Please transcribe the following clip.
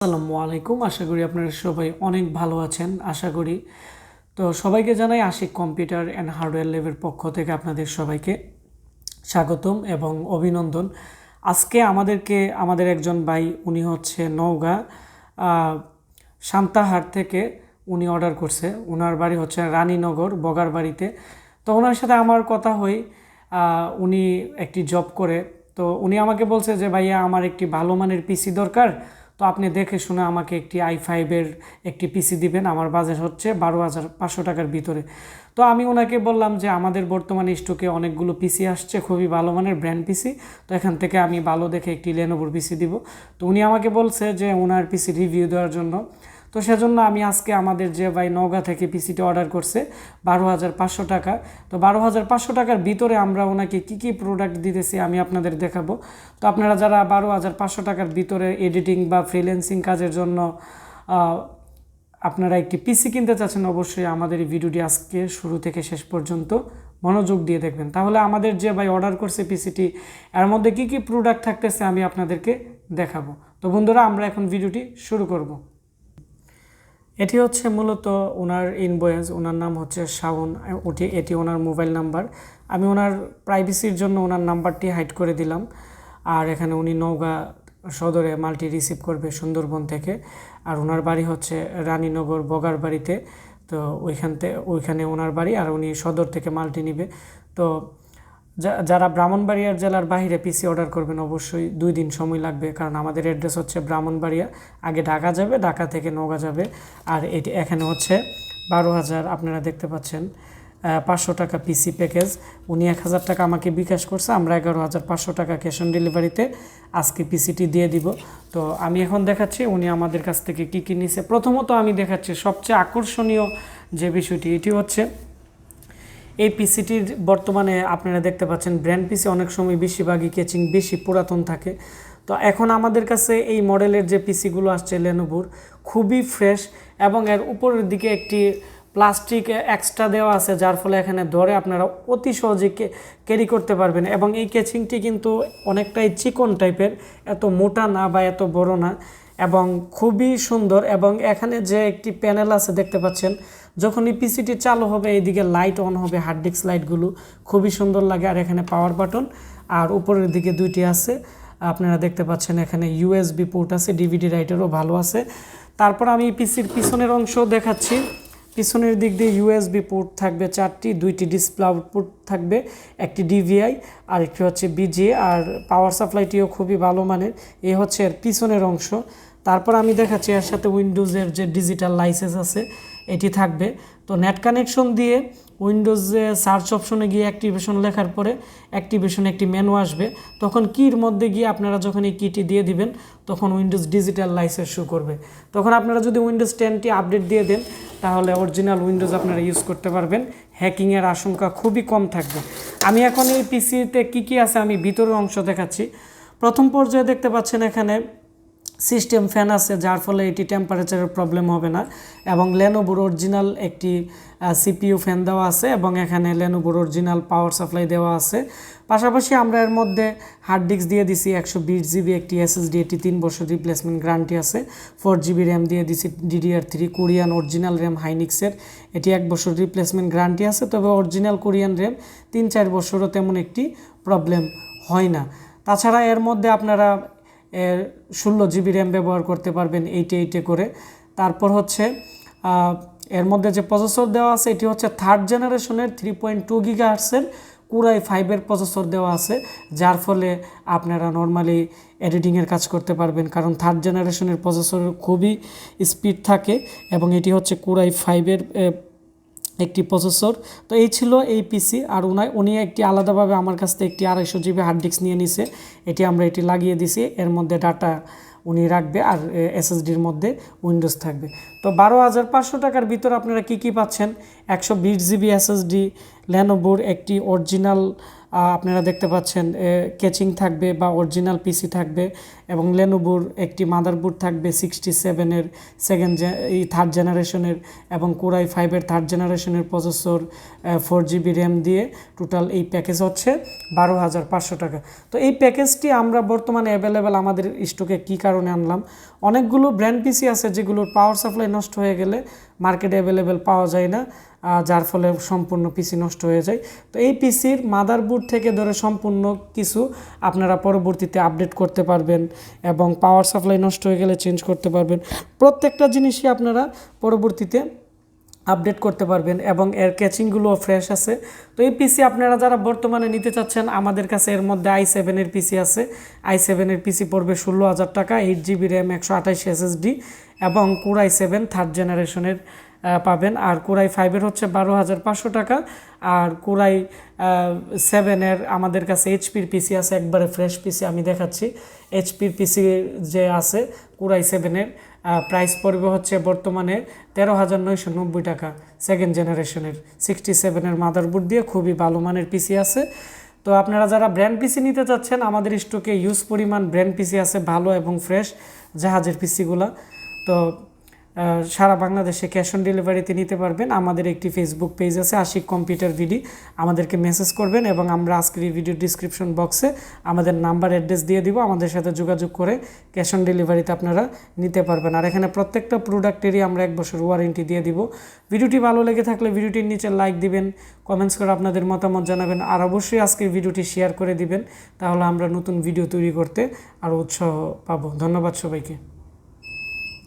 আসসালামু আলাইকুম। আশা করি আপনারা সবাই অনেক ভালো আছেন। আশা করি তো সবাইকে জানাই আশিক কম্পিউটার অ্যান্ড হার্ডওয়্যার ল্যাবের পক্ষ থেকে আপনাদের সবাইকে স্বাগতম এবং অভিনন্দন। আজকে আমাদের একজন ভাই, উনি হচ্ছে নওগাঁ সান্তাহার থেকে উনি অর্ডার করছে। ওনার বাড়ি হচ্ছে রানীনগর বগার বাড়িতে। তো ওনার সাথে আমার কথা হয়, উনি একটি জব করে। তো উনি আমাকে বলছে যে ভাইয়া আমার একটি ভালো মানের পিসি দরকার, তো আপনি দেখে শুনে আমাকে একটি i5-এর একটি পিসি দিবেন। আমার বাজেট হচ্ছে 12,500 টাকার ভিতরে। তো আমি ওনাকে বললাম যে আমাদের বর্তমানে স্টকে অনেকগুলো পিসি আসছে, খুবই ভালো মানের ব্র্যান্ড পিসি। তো এখান থেকে আমি ভালো দেখে একটি লেনোভোর পিসি দিব। তো উনি আমাকে বলছে যে ওনার পিসি রিভিউ দেওয়ার জন্য। তো সেজন্য আমি আজকে আমাদের যে ভাই নওগাঁ থেকে পিসিটি অর্ডার করছে 12,500 টাকা। তো 12,500 টাকার ভিতরে আমরা ওনাকে কী কী প্রোডাক্ট দিতেছি আমি আপনাদের দেখাবো। তো আপনারা যারা 12,500 টাকার ভিতরে এডিটিং বা ফ্রিল্যান্সিং কাজের জন্য আপনারা একটি পিসি কিনতে চাচ্ছেন, অবশ্যই আমাদের এই ভিডিওটি আজকে শুরু থেকে শেষ পর্যন্ত মনোযোগ দিয়ে দেখবেন। তাহলে আমাদের যে ভাই অর্ডার করছে পিসিটি, এর মধ্যে কী কী প্রোডাক্ট থাকতেছে আমি আপনাদেরকে দেখাবো। তো বন্ধুরা, আমরা এখন ভিডিওটি শুরু করব। এটি হচ্ছে মূলত ওনার ইনভয়েস। ওনার নাম হচ্ছে শাওন। এটি ওনার মোবাইল নাম্বার। আমি ওনার প্রাইভেসির জন্য ওনার নাম্বারটি হাইড করে দিলাম। আর এখানে উনি নওগাঁ সদরে মালটি রিসিভ করবে সুন্দরবন থেকে। আর ওনার বাড়ি হচ্ছে রানীনগর বগার বাড়িতে। তো ওইখানে ওনার বাড়ি, আর উনি সদর থেকে মালটি নিবে। তো যারা ব্রাহ্মণবাড়িয়ার জেলার বাইরে পিসি অর্ডার করবেন, অবশ্যই 2 দিন সময় লাগবে, কারণ আমাদের অ্যাড্রেস হচ্ছে ব্রাহ্মণবাড়িয়া। আগে ঢাকা যাবে, ঢাকা থেকে নওগাঁ যাবে। আর এখানে হচ্ছে 12,000, আপনারা দেখতে পাচ্ছেন 500 টাকা পিসি প্যাকেজ। উনি 1,000 টাকা আমাকে বিকাশ করছে, আমরা 11,500 টাকা ক্যাশ অন ডেলিভারিতে আজকে পিসিটি দিয়ে দিব। তো আমি এখন দেখাচ্ছি উনি আমাদের কাছ থেকে কী কী নিছে। প্রথমত আমি দেখাচ্ছি সবচেয়ে আকর্ষণীয় যে বিষয়টি, এটি হচ্ছে এই পিসিটির বর্তমানে আপনারা দেখতে পাচ্ছেন ব্র্যান্ড পিসি অনেক সময় বেশিরভাগই কেচিং বেশি পুরাতন থাকে। তো এখন আমাদের কাছে এই মডেলের যে পিসিগুলো আসছে লেনোভোর, খুবই ফ্রেশ, এবং এর উপরের দিকে একটি প্লাস্টিক এক্সট্রা দেওয়া আছে, যার ফলে এখানে ধরে আপনারা অতি সহজে ক্যারি করতে পারবেন। এবং এই কেচিংটি কিন্তু অনেকটাই চিকন টাইপের, এত মোটা না বা এত বড় না, এবং খুবই সুন্দর। এবং এখানে যে একটি প্যানেল আছে দেখতে পাচ্ছেন, যখন এই পিসিটি চালু হবে এইদিকে লাইট অন হবে, হার্ড ডিস্ক লাইটগুলো খুবই সুন্দর লাগে। আর এখানে পাওয়ার বাটন, আর উপরের দিকে 2টি আছে আপনারা দেখতে পাচ্ছেন। এখানে ইউএসবি পোর্ট আছে, ডিভিডি রাইটারও ভালো আছে। তারপর আমি পিসির পিছনের অংশ দেখাচ্ছি। পিছনের দিক দিয়ে ইউএসবি পোর্ট থাকবে 4টি, 2টি ডিসপ্লে আউটপুট থাকবে, একটি ডিভিআই আর একটি হচ্ছে বিজিএ। আর পাওয়ার সাপ্লাইটিও খুবই ভালো মানের। এই হচ্ছে এর পিছনের অংশ। তারপর আমি দেখাচ্ছি এর সাথে উইন্ডোজের যে ডিজিটাল লাইসেন্স আছে এটি থাকবে। তো নেট কানেকশন দিয়ে উইন্ডোজে সার্চ অপশনে গিয়ে অ্যাক্টিভেশন লেখার পরে অ্যাক্টিভেশনে একটি মেনু আসবে। তখন কির মধ্যে গিয়ে আপনারা যখন এই কিটি দিয়ে দিবেন, তখন উইন্ডোজ ডিজিটাল লাইসেন্স শো করবে। তখন আপনারা যদি উইন্ডোজ 10টি আপডেট দিয়ে দেন, তাহলে অরিজিনাল উইন্ডোজ আপনারা ইউজ করতে পারবেন। হ্যাকিংয়ের আশঙ্কা খুবই কম থাকবে। আমি এখন এই পিসিতে কী কী আছে আমি ভিতরের অংশ দেখাচ্ছি। প্রথম পর্যায়ে দেখতে পাচ্ছেন এখানে সিস্টেম ফ্যান আছে, যার ফলে এটি টেম্পারেচারের প্রবলেম হবে না। এবং লেনোভোর অরিজিনাল একটি সিপিইউ ফ্যান দেওয়া আছে, এবং এখানে লেনোভোর অরিজিনাল পাওয়ার সাপ্লাই দেওয়া আছে। পাশাপাশি আমরা এর মধ্যে হার্ড ডিস্ক দিয়ে দিছি 120 জিবি একটি এসএসডি, এটি 3 বছর রিপ্লেসমেন্ট গ্যারান্টি আছে। 4 জিবি র্যাম দিয়ে দিছি DDR3 কোরিয়ান অরিজিনাল র্যাম হাইনিক্সের, এটি 1 বছর রিপ্লেসমেন্ট গ্যারান্টি আছে। তবে অরিজিনাল কোরিয়ান র্যাম 3-4 বছরও তেমন একটি প্রবলেম হয় না। তাছাড়া এর মধ্যে আপনারা 16 জিবি র্যাম ব্যবহার করতে পারবেন 8 করে। তারপর হচ্ছে এর মধ্যে যে প্রসেসর দেওয়া আছে, এটি হচ্ছে 3rd জেনারেশনের 3.2 গিগাহার্টসের কোরাই 5-এর প্রসেসর দেওয়া আছে, যার ফলে আপনারা নর্মালি এডিটিংয়ের কাজ করতে পারবেন, কারণ 3rd জেনারেশনের প্রসেসর খুবই স্পিড থাকে। এবং এটি হচ্ছে কোরাই 5-এর একটি প্রসেসর। তো এই ছিল এই পিসি। আর উনি একটি আলাদাভাবে আমার কাছ থেকে একটি 250 জিবি হার্ড ডিস্ক নিয়ে নিছে, এটি লাগিয়ে দিছি। এর মধ্যে ডাটা উনি রাখবে, আর এসএসডির মধ্যে উইন্ডোজ থাকবে। তো 12,500 টাকার ভিতরে আপনারা কি কি পাচ্ছেন? 120 জিবি এসএসডি, লেনোভোর একটি অরিজিনাল আপনারা দেখতে পাচ্ছেন কেচিং থাকবে বা অরিজিনাল পিসি থাকবে, এবং লেনোভোর একটি মাদারবোর্ড থাকবে 67-এর 3rd জেনারেশনের, এবং কোরাই 5-এর 3rd জেনারেশনের প্রসেসর, 4 জিবি র্যাম দিয়ে টোটাল এই প্যাকেজ হচ্ছে 12,500 টাকা। তো এই প্যাকেজটি আমরা বর্তমানে অ্যাভেলেবেল আমাদের স্টকে কী কারণে আনলাম, অনেকগুলো ব্র্যান্ড পিসি আছে যেগুলোর পাওয়ার সাপ্লাই নষ্ট হয়ে গেলে মার্কেটে অ্যাভেলেবেল পাওয়া যায় না, যার ফলে সম্পূর্ণ পিসি নষ্ট হয়ে যায়। তো এই পিসির মাদারবোর্ড থেকে ধরে সম্পূর্ণ কিছু আপনারা পরবর্তীতে আপডেট করতে পারবেন এবং পাওয়ার সাপ্লাই নষ্ট হয়ে গেলে চেঞ্জ করতে পারবেন। প্রত্যেকটা জিনিসই আপনারা পরবর্তীতে আপডেট করতে পারবেন এবং এর ক্যাচিংগুলো ফ্রেশ আছে। তো এই পিসি আপনারা যারা বর্তমানে নিতে চাচ্ছেন, আমাদের কাছে এর মধ্যে i7-এর পিসি আছে। i7-এর পিসি পড়বে 16,000 টাকা, 8GB র্যাম, 128 SSD এবং Core i7 থার্ড জেনারেশনের পাবেন। আর Core i5-এর হচ্ছে 12,500 টাকা। আর Core i7-এর আমাদের কাছে এইচপির পিসি আছে, একবারে ফ্রেশ পিসি আমি দেখাচ্ছি। এইচপির পিসি যে আছে Core i7-এর প্রাইস পড়বে হচ্ছে বর্তমানে 13,990 টাকা, সেকেন্ড জেনারেশনের 67-এর মাদারবোর্ড দিয়ে খুবই ভালো মানের পিসি আছে। তো আপনারা যারা ব্র্যান্ড পিসি নিতে চাচ্ছেন, আমাদের স্টকে ইউজ পরিমাণ ব্র্যান্ড পিসি আছে, ভালো এবং ফ্রেশ জাহাজের পিসিগুলা। তো সারা বাংলাদেশে ক্যাশ অন ডেলিভারিতে নিতে পারবেন। আমাদের একটি ফেসবুক পেজ আছে আশিক কম্পিউটার ভিডি, আমাদেরকে মেসেজ করবেন এবং আমরা আজকের এই ভিডিও ডিসক্রিপশন বক্সে আমাদের নাম্বার অ্যাড্রেস দিয়ে দিব, আমাদের সাথে যোগাযোগ করে ক্যাশ অন ডেলিভারিতে আপনারা নিতে পারবেন। আর এখানে প্রত্যেকটা প্রোডাক্টেরই আমরা 1 বছর ওয়ারেন্টি দিয়ে দিব। ভিডিওটি ভালো লেগে থাকলে ভিডিওটির নিচে লাইক দিবেন, কমেন্টস করে আপনাদের মতামত জানাবেন আর অবশ্যই আজকের ভিডিওটি শেয়ার করে দিবেন, তাহলে আমরা নতুন ভিডিও তৈরি করতে আরও উৎসাহ পাবো। ধন্যবাদ সবাইকে।